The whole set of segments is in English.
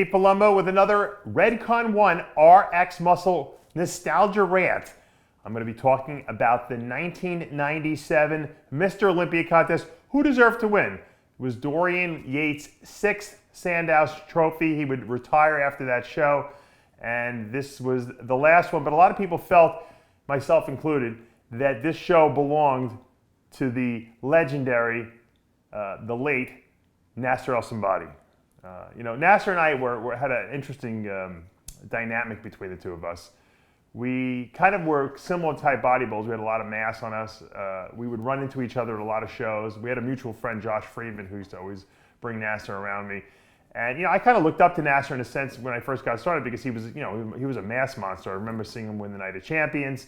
Steve Palumbo with another Redcon 1 RxMuscle nostalgia rant. I'm going to be talking about the 1997 Mr. Olympia contest. Who deserved to win? It was Dorian Yates' 6th Sandow trophy. He would retire after that show, and this was the last one. But a lot of people felt, myself included, that this show belonged to the legendary, the late Nasser El Sonbaty. Nasser and I had an interesting dynamic between the two of us. We kind of were similar type bodybuilders. We had a lot of mass on us. We would run into each other at a lot of shows. We had a mutual friend, Josh Friedman, who used to always bring Nasser around me. And I kind of looked up to Nasser in a sense when I first got started because he was, he was a mass monster. I remember seeing him win the Night of Champions.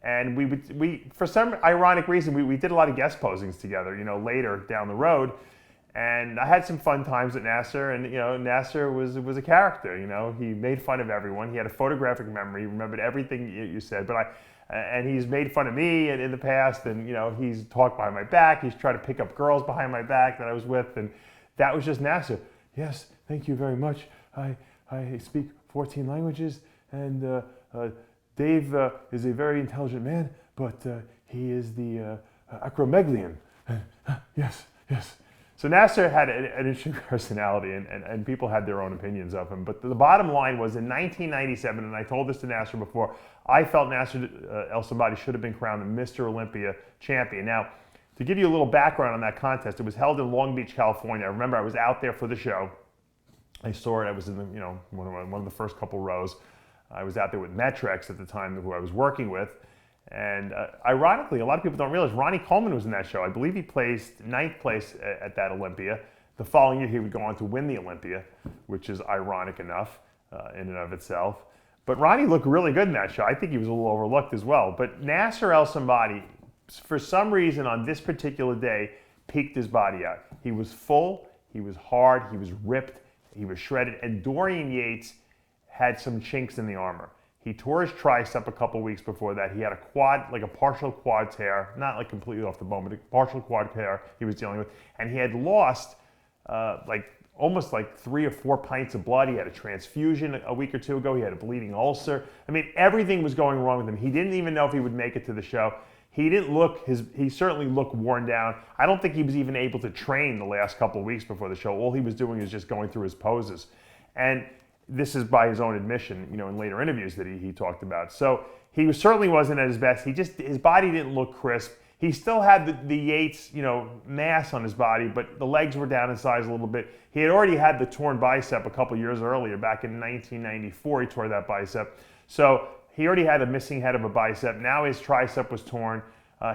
And we for some ironic reason, we did a lot of guest posings together, later down the road. And I had some fun times at Nasser, and Nasser was a character. He made fun of everyone. He had a photographic memory. He remembered everything you said. And he's made fun of me in the past, and he's talked behind my back. He's tried to pick up girls behind my back that I was with, and that was just Nasser. Yes, thank you very much. I speak 14 languages, and Dave is a very intelligent man, but he is the acromegaly. Yes. So Nasser had an interesting personality, and people had their own opinions of him. But the bottom line was in 1997, and I told this to Nasser before, I felt Nasser El Sonbaty should have been crowned the Mr. Olympia champion. Now, to give you a little background on that contest, it was held in Long Beach, California. I remember I was out there for the show. I saw it. I was in one of the first couple rows. I was out there with Metrex at the time, who I was working with. And ironically, a lot of people don't realize Ronnie Coleman was in that show. I believe he placed 9th place at that Olympia. The following year, he would go on to win the Olympia, which is ironic enough in and of itself. But Ronnie looked really good in that show. I think he was a little overlooked as well. But Nasser El Sonbaty, for some reason on this particular day, peaked his body out. He was full, he was hard, he was ripped, he was shredded. And Dorian Yates had some chinks in the armor. He tore his tricep a couple weeks before that. He had a partial quad tear, not like completely off the bone, but a partial quad tear he was dealing with. And he had lost almost 3 or 4 pints of blood. He had a transfusion a week or two ago. He had a bleeding ulcer. I mean, everything was going wrong with him. He didn't even know if he would make it to the show. He certainly looked worn down. I don't think he was even able to train the last couple of weeks before the show. All he was doing is just going through his poses. And this is by his own admission, in later interviews that he talked about. So he certainly wasn't at his best. His body didn't look crisp. He still had the Yates, mass on his body, but the legs were down in size a little bit. He had already had the torn bicep a couple years earlier, back in 1994, he tore that bicep. So he already had a missing head of a bicep. Now his tricep was torn.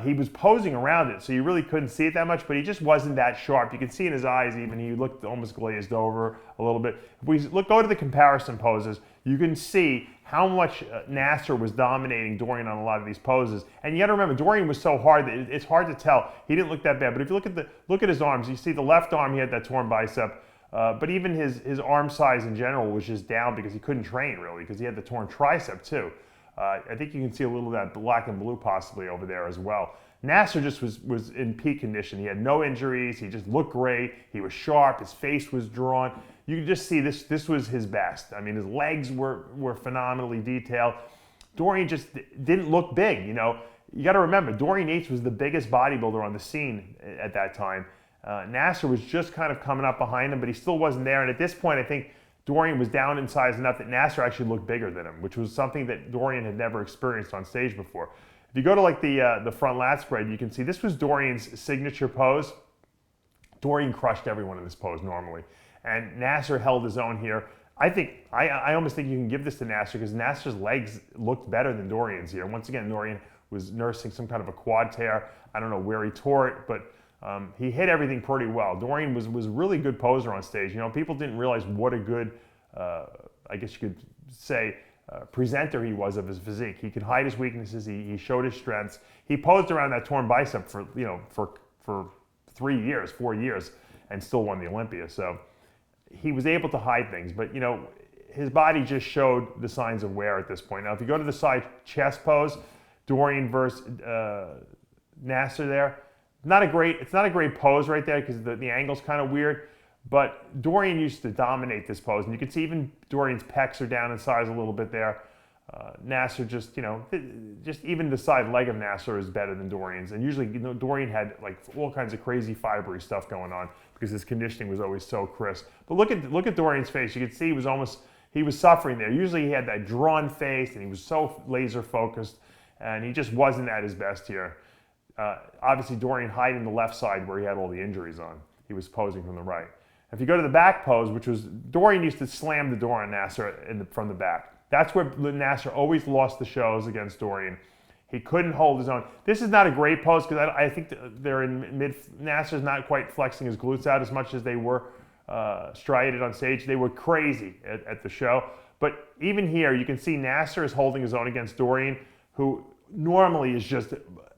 He was posing around it, so you really couldn't see it that much, but he just wasn't that sharp. You could see in his eyes even, he looked almost glazed over a little bit. If we go to the comparison poses, you can see how much Nasser was dominating Dorian on a lot of these poses. And you gotta remember, Dorian was so hard that it's hard to tell. He didn't look that bad, but if you look at his arms, you see the left arm, he had that torn bicep, but even his arm size in general was just down because he couldn't train really, because he had the torn tricep too. I think you can see a little of that black and blue possibly over there as well. Nasser just was in peak condition. He had no injuries. He just looked great. He was sharp. His face was drawn. You could just see this was his best. I mean, his legs were phenomenally detailed. Dorian just didn't look big. You got to remember, Dorian Yates was the biggest bodybuilder on the scene at that time. Nasser was just kind of coming up behind him, but he still wasn't there. And at this point, I think Dorian was down in size enough that Nasser actually looked bigger than him, which was something that Dorian had never experienced on stage before. If you go to the front lat spread, you can see this was Dorian's signature pose. Dorian crushed everyone in this pose normally, and Nasser held his own here. I almost think you can give this to Nasser because Nasser's legs looked better than Dorian's here. Once again, Dorian was nursing some kind of a quad tear. I don't know where he tore it, but he hit everything pretty well. Dorian was a really good poser on stage. People didn't realize what a good, I guess you could say, presenter he was of his physique. He could hide his weaknesses. He showed his strengths. He posed around that torn bicep for 4 years, and still won the Olympia. So he was able to hide things, but his body just showed the signs of wear at this point. Now, if you go to the side chest pose, Dorian versus Nasser there. It's not a great pose right there because the angle's kind of weird, But Dorian used to dominate this pose, and you can see even Dorian's pecs are down in size a little bit there. Nasser just, just even the side leg of Nasser is better than Dorian's. And usually, Dorian had like all kinds of crazy fibery stuff going on because his conditioning was always so crisp. But look at Dorian's face. You can see he was suffering there. Usually he had that drawn face and he was so laser focused, and he just wasn't at his best here. Obviously, Dorian hiding the left side where he had all the injuries on. He was posing from the right. If you go to the back pose, which was, Dorian used to slam the door on Nasser from the back. That's where Nasser always lost the shows against Dorian. He couldn't hold his own. This is not a great pose because I think they're in mid. Nasser's not quite flexing his glutes out as much as they were striated on stage. They were crazy at the show. But even here, you can see Nasser is holding his own against Dorian, who normally is just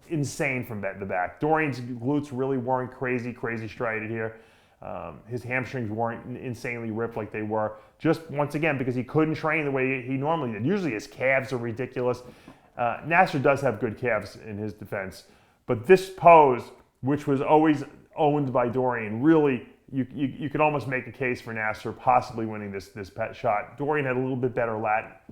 insane from the back. Dorian's glutes really weren't crazy striated here. His hamstrings weren't insanely ripped like they were, just once again because he couldn't train the way he normally did. Usually his calves are ridiculous. Nasser does have good calves in his defense, but this pose, which was always owned by Dorian, really you could almost make a case for Nasser possibly winning this shot. Dorian had a little bit better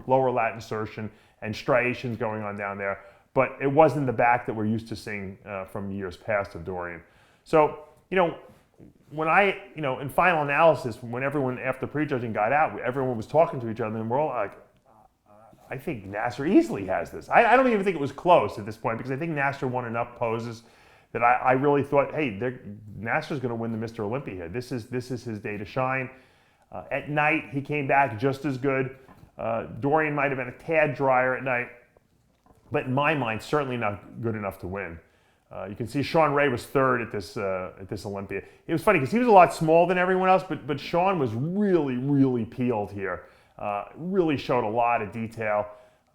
lower lat insertion and striations going on down there, but it wasn't the back that we're used to seeing from years past of Dorian. So, when in final analysis, when everyone after prejudging got out, everyone was talking to each other, and we're all like, I think Nasser easily has this. I don't even think it was close at this point because I think Nasser won enough poses that I really thought, hey, Nasser's going to win the Mr. Olympia here. This is his day to shine. At night, he came back just as good. Dorian might have been a tad drier at night, but in my mind, certainly not good enough to win. You can see Sean Ray was third at this Olympia. It was funny because he was a lot smaller than everyone else, but Sean was really peeled here. Really showed a lot of detail.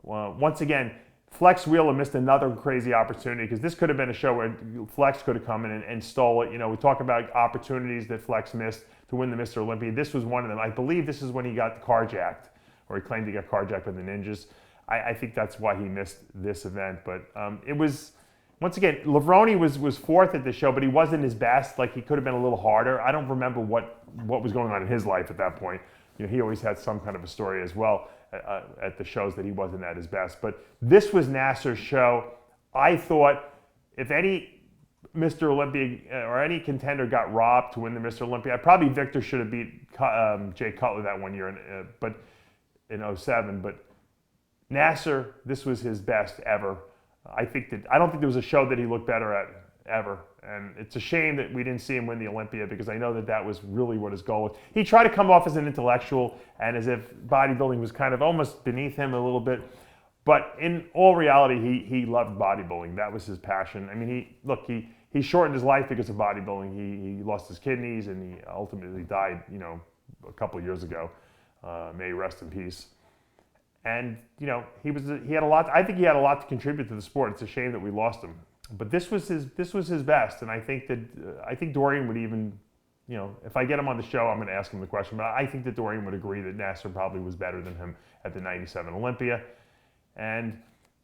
Once again, Flex Wheeler missed another crazy opportunity because this could have been a show where Flex could have come in and stole it. We talk about opportunities that Flex missed to win the Mr. Olympia. This was one of them. I believe this is when he got carjacked, or he claimed he got carjacked by the Ninjas. I think that's why he missed this event, but it was. Once again, Levrone was fourth at the show, but he wasn't his best. Like, he could have been a little harder. I don't remember what was going on in his life at that point. He always had some kind of a story as well at the shows that he wasn't at his best. But this was Nasser's show. I thought if any Mr. Olympia or any contender got robbed to win the Mr. Olympia, probably Victor should have beat Jay Cutler that one year, but in 2007. But Nasser, this was his best ever. I don't think there was a show that he looked better at ever, and it's a shame that we didn't see him win the Olympia because I know that was really what his goal was. He tried to come off as an intellectual and as if bodybuilding was kind of almost beneath him a little bit, but in all reality, he loved bodybuilding. That was his passion. I mean, he shortened his life because of bodybuilding. He lost his kidneys and he ultimately died, a couple of years ago. May he rest in peace. And he had a lot. I think he had a lot to contribute to the sport. It's a shame that we lost him. But this was his best, and I think Dorian would even, if I get him on the show, I'm going to ask him the question. But I think that Dorian would agree that Nasser probably was better than him at the '97 Olympia, and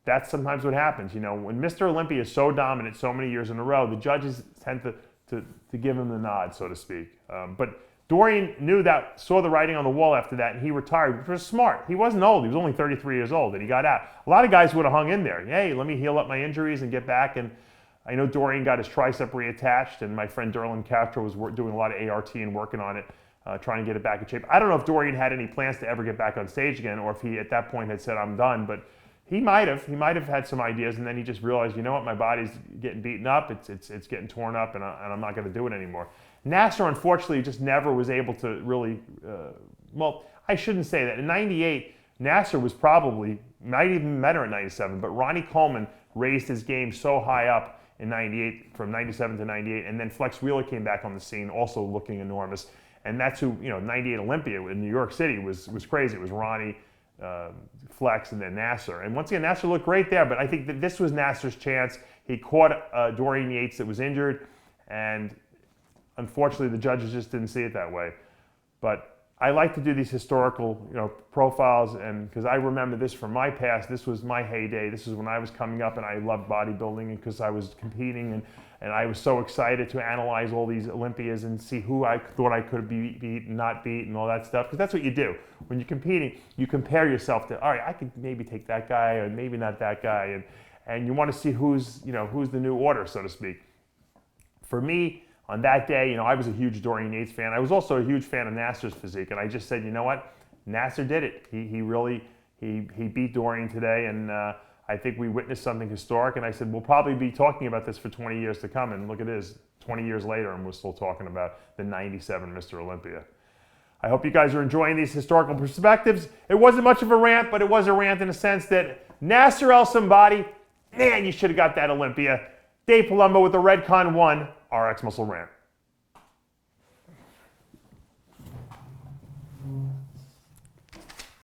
that's sometimes what happens. When Mr. Olympia is so dominant so many years in a row, the judges tend to give him the nod, so to speak. But Dorian saw the writing on the wall after that, and he retired, which was smart. He wasn't old. He was only 33 years old, and he got out. A lot of guys would have hung in there. Hey, let me heal up my injuries and get back. And I know Dorian got his tricep reattached, and my friend Derlin Castro was doing a lot of ART and working on it, trying to get it back in shape. I don't know if Dorian had any plans to ever get back on stage again, or if he at that point had said, I'm done, but he might have. He might have had some ideas, and then he just realized, my body's getting beaten up, it's getting torn up, and I'm not going to do it anymore. Nasser, unfortunately, just never was able to really, I shouldn't say that. In '98, Nasser was probably, might even better at '97, but Ronnie Coleman raised his game so high up in '98, from '97 to '98, and then Flex Wheeler came back on the scene, also looking enormous. And that's who, '98 Olympia in New York City was crazy. It was Ronnie, Flex, and then Nasser. And once again, Nasser looked great there, but I think that this was Nasser's chance. He caught Dorian Yates that was injured, and unfortunately, the judges just didn't see it that way. But I like to do these historical, profiles, and because I remember this from my past. This was my heyday. This is when I was coming up, and I loved bodybuilding, and because I was competing, and And I was so excited to analyze all these Olympias and see who I thought I could beat, not beat, and all that stuff. Because that's what you do. When you're competing, you compare yourself to, all right, I could maybe take that guy, or maybe not that guy. And you want to see who's the new order, so to speak. For me, on that day, I was a huge Dorian Yates fan. I was also a huge fan of Nasser's physique. And I just said, you know what? Nasser did it. He really beat Dorian today. And I think we witnessed something historic, and I said, we'll probably be talking about this for 20 years to come, and look at this, 20 years later, and we're still talking about the 97 Mr. Olympia. I hope you guys are enjoying these historical perspectives. It wasn't much of a rant, but it was a rant in the sense that Nasser El Sonbaty, man, you should have got that Olympia. Dave Palumbo with the Redcon 1 RxMuscle rant.